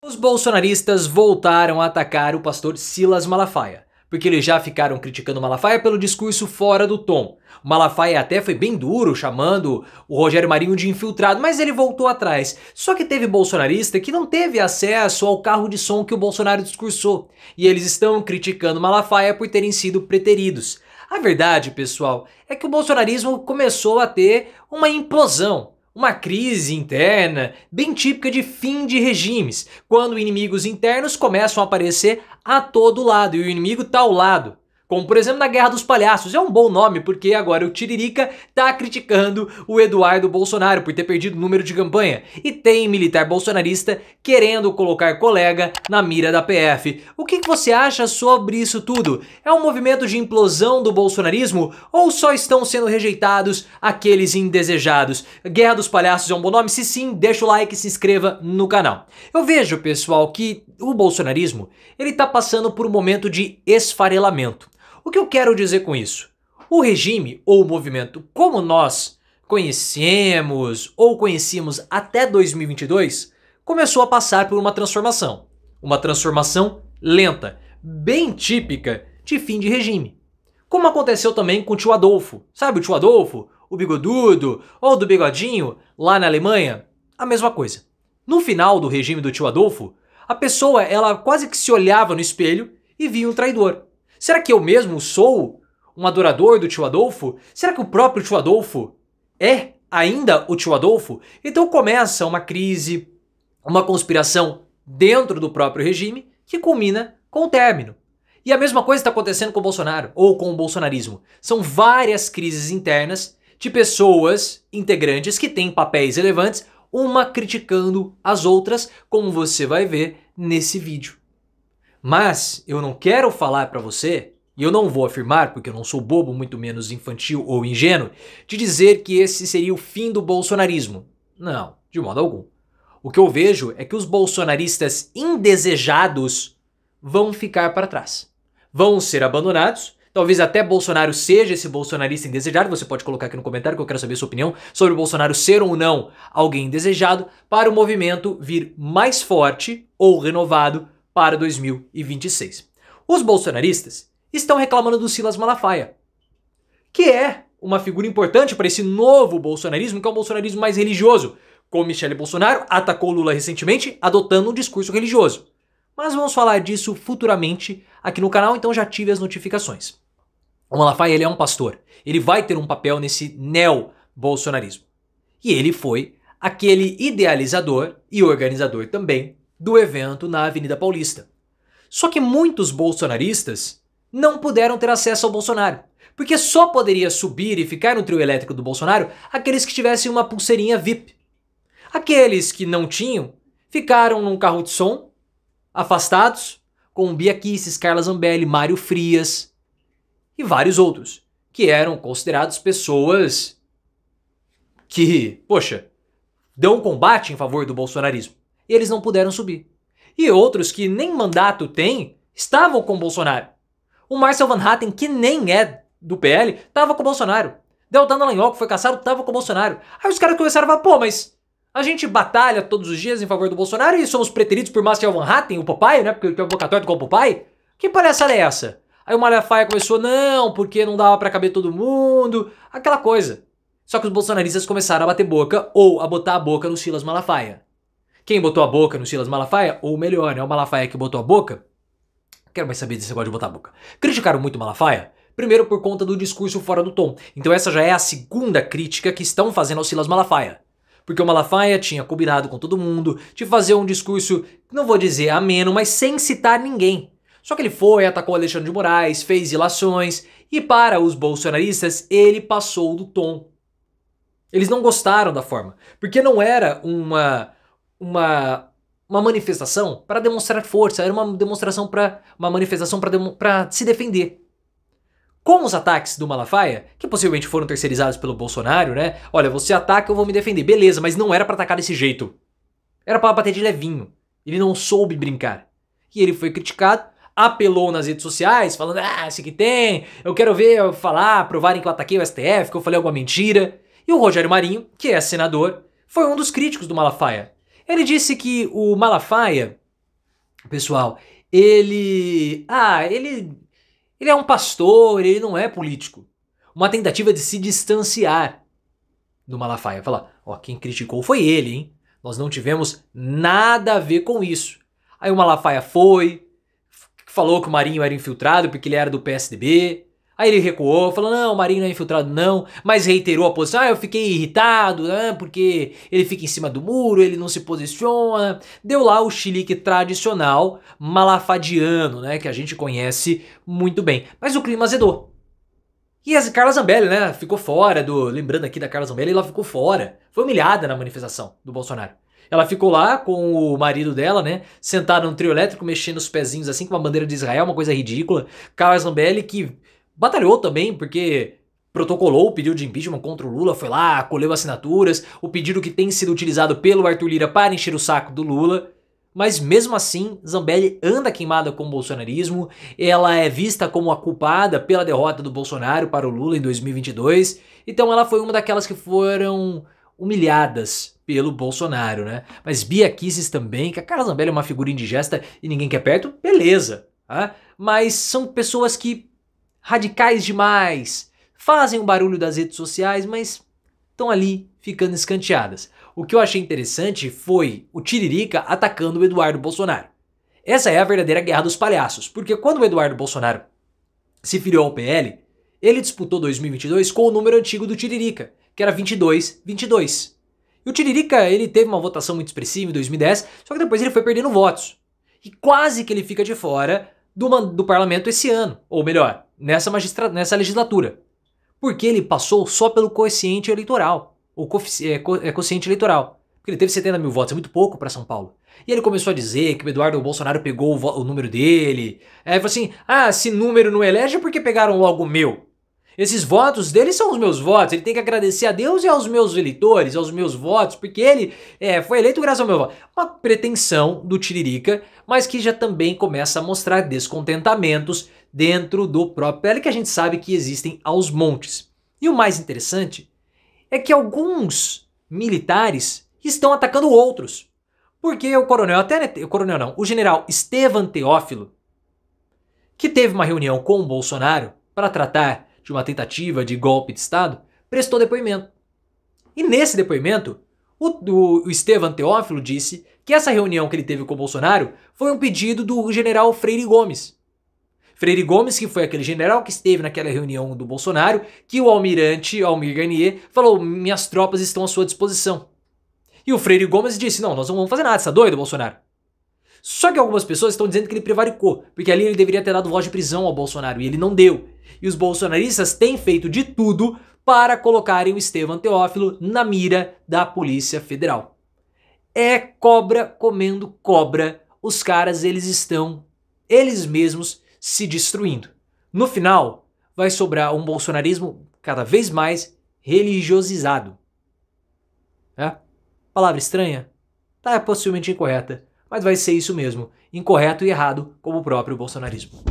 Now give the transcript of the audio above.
Os bolsonaristas voltaram a atacar o pastor Silas Malafaia, porque eles já ficaram criticando o Malafaia pelo discurso fora do tom. O Malafaia até foi bem duro, chamando o Rogério Marinho de infiltrado, mas ele voltou atrás. Só que teve bolsonarista que não teve acesso ao carro de som que o Bolsonaro discursou, e eles estão criticando o Malafaia por terem sido preteridos. A verdade, pessoal, é que o bolsonarismo começou a ter uma implosão. Uma crise interna bem típica de fim de regimes, quando inimigos internos começam a aparecer a todo lado e o inimigo tá ao lado. Como por exemplo na Guerra dos Palhaços, é um bom nome porque agora o Tiririca tá criticando o Eduardo Bolsonaro por ter perdido o número de campanha e tem militar bolsonarista querendo colocar colega na mira da PF. O que você acha sobre isso tudo? É um movimento de implosão do bolsonarismo ou só estão sendo rejeitados aqueles indesejados? Guerra dos Palhaços é um bom nome? Se sim, deixa o like e se inscreva no canal. Eu vejo, pessoal, que o bolsonarismo ele tá passando por um momento de esfarelamento. O que eu quero dizer com isso? O regime ou o movimento como nós conhecemos ou conhecíamos até 2022 começou a passar por uma transformação. Uma transformação lenta, bem típica de fim de regime. Como aconteceu também com o tio Adolfo. Sabe o tio Adolfo? O bigodudo ou do bigodinho lá na Alemanha? A mesma coisa. No final do regime do tio Adolfo, a pessoa ela quase que se olhava no espelho e via um traidor. Será que eu mesmo sou um adorador do tio Adolfo? Será que o próprio tio Adolfo é ainda o tio Adolfo? Então começa uma crise, uma conspiração dentro do próprio regime que culmina com o término. E a mesma coisa está acontecendo com o Bolsonaro, ou com o bolsonarismo. São várias crises internas de pessoas integrantes que têm papéis relevantes, uma criticando as outras, como você vai ver nesse vídeo. Mas eu não quero falar para você, e eu não vou afirmar, porque eu não sou bobo, muito menos infantil ou ingênuo, de dizer que esse seria o fim do bolsonarismo. Não, de modo algum. O que eu vejo é que os bolsonaristas indesejados vão ficar para trás. Vão ser abandonados. Talvez até Bolsonaro seja esse bolsonarista indesejado. Você pode colocar aqui no comentário que eu quero saber a sua opinião sobre o Bolsonaro ser ou não alguém indesejado, para o movimento vir mais forte ou renovado para 2026. Os bolsonaristas estão reclamando do Silas Malafaia, que é uma figura importante para esse novo bolsonarismo, que é um bolsonarismo mais religioso. Como Michele Bolsonaro atacou Lula recentemente, adotando um discurso religioso. Mas vamos falar disso futuramente aqui no canal, então já ative as notificações. O Malafaia ele é um pastor, ele vai ter um papel nesse neo-bolsonarismo. E ele foi aquele idealizador e organizador também do evento na Avenida Paulista. Só que muitos bolsonaristas não puderam ter acesso ao Bolsonaro, porque só poderia subir e ficar no trio elétrico do Bolsonaro aqueles que tivessem uma pulseirinha VIP. Aqueles que não tinham ficaram num carro de som, afastados, com Bia Kicis, Carla Zambelli, Mário Frias e vários outros, que eram considerados pessoas que, poxa, dão combate em favor do bolsonarismo. E eles não puderam subir. E outros que nem mandato têm, estavam com o Bolsonaro. O Marcel Van Hatten, que nem é do PL, estava com o Bolsonaro. Deltan Dallagnol, que foi caçado, estava com o Bolsonaro. Aí os caras começaram a falar, pô, mas a gente batalha todos os dias em favor do Bolsonaro e somos preteridos por Marcel Van Hatten, o Popeye, né? Porque é o boca torta com o Popeye. Que palhaçada é essa? Aí o Malafaia começou, não, porque não dava pra caber todo mundo. Aquela coisa. Só que os bolsonaristas começaram a bater boca ou a botar a boca no Silas Malafaia. Quem botou a boca no Silas Malafaia, ou melhor, né, o Malafaia que botou a boca, quero mais saber desse negócio de botar a boca. Criticaram muito o Malafaia, primeiro por conta do discurso fora do tom. Então essa já é a segunda crítica que estão fazendo ao Silas Malafaia. Porque o Malafaia tinha combinado com todo mundo de fazer um discurso, não vou dizer ameno, mas sem citar ninguém. Só que ele foi, atacou Alexandre de Moraes, fez ilações, e para os bolsonaristas ele passou do tom. Eles não gostaram da forma, porque não era uma manifestação para demonstrar força, era uma manifestação para se defender. Com os ataques do Malafaia, que possivelmente foram terceirizados pelo Bolsonaro, né? Olha, você ataca, eu vou me defender. Beleza, mas não era para atacar desse jeito. Era para bater de levinho. Ele não soube brincar. E ele foi criticado, apelou nas redes sociais, falando, esse aqui tem, eu quero ver eu falar, provarem que eu ataquei o STF, que eu falei alguma mentira. E o Rogério Marinho, que é senador, foi um dos críticos do Malafaia. Ele disse que o Malafaia pessoal, ele é um pastor, ele não é político. Uma tentativa de se distanciar do Malafaia. Falar, ó, quem criticou foi ele, hein? Nós não tivemos nada a ver com isso. Aí o Malafaia falou que o Marinho era infiltrado porque ele era do PSDB. Aí ele recuou, falou, não, o Marinho não é infiltrado não, mas reiterou a posição, eu fiquei irritado, né, porque ele fica em cima do muro, ele não se posiciona. Deu lá o chilique tradicional malafadiano, né, que a gente conhece muito bem. Mas o clima azedou. E a Carla Zambelli, né, ficou fora lembrando aqui da Carla Zambelli, ela ficou fora, foi humilhada na manifestação do Bolsonaro. Ela ficou lá com o marido dela, né, sentado no trio elétrico, mexendo os pezinhos assim com uma bandeira de Israel, uma coisa ridícula. Carla Zambelli que batalhou também, porque protocolou o pedido de impeachment contra o Lula, foi lá, colheu assinaturas, o pedido que tem sido utilizado pelo Arthur Lira para encher o saco do Lula. Mas mesmo assim, Zambelli anda queimada com o bolsonarismo, ela é vista como a culpada pela derrota do Bolsonaro para o Lula em 2022, então ela foi uma daquelas que foram humilhadas pelo Bolsonaro, né? Mas Bia Kicis também, que a Carla Zambelli é uma figura indigesta e ninguém quer perto, beleza, tá? Mas são pessoas que radicais demais, fazem um barulho das redes sociais, mas estão ali ficando escanteadas. O que eu achei interessante foi o Tiririca atacando o Eduardo Bolsonaro. Essa é a verdadeira guerra dos palhaços, porque quando o Eduardo Bolsonaro se filiou ao PL, ele disputou 2022 com o número antigo do Tiririca, que era 22-22. E o Tiririca, ele teve uma votação muito expressiva em 2010, só que depois ele foi perdendo votos. E quase que ele fica de fora do parlamento esse ano, ou melhor, nessa legislatura. Porque ele passou só pelo quociente eleitoral, ou quociente eleitoral. Porque ele teve 70 mil votos, é muito pouco para São Paulo. E ele começou a dizer que o Eduardo Bolsonaro pegou o número dele. Aí falou assim, se número não elege é porque pegaram logo o meu. Esses votos dele são os meus votos, ele tem que agradecer a Deus e aos meus eleitores, aos meus votos, porque ele foi eleito graças ao meu voto. Uma pretensão do Tiririca, mas que já também começa a mostrar descontentamentos dentro do próprio PL, que a gente sabe que existem aos montes. E o mais interessante é que alguns militares estão atacando outros. Porque o general Estevan Teófilo, que teve uma reunião com o Bolsonaro para tratar de uma tentativa de golpe de Estado, prestou depoimento. E nesse depoimento, o Estevan Teófilo disse que essa reunião que ele teve com o Bolsonaro foi um pedido do general Freire Gomes. Freire Gomes, que foi aquele general que esteve naquela reunião do Bolsonaro, que o almirante Almir Garnier falou, minhas tropas estão à sua disposição. E o Freire Gomes disse, não, nós não vamos fazer nada, você tá doido, Bolsonaro? Só que algumas pessoas estão dizendo que ele prevaricou, porque ali ele deveria ter dado voz de prisão ao Bolsonaro, e ele não deu. E os bolsonaristas têm feito de tudo para colocarem o Estevan Teófilo na mira da Polícia Federal. É cobra comendo cobra, os caras eles mesmos se destruindo. No final, vai sobrar um bolsonarismo cada vez mais religiosizado. Palavra estranha? Tá, possivelmente incorreta, mas vai ser isso mesmo, incorreto e errado como o próprio bolsonarismo.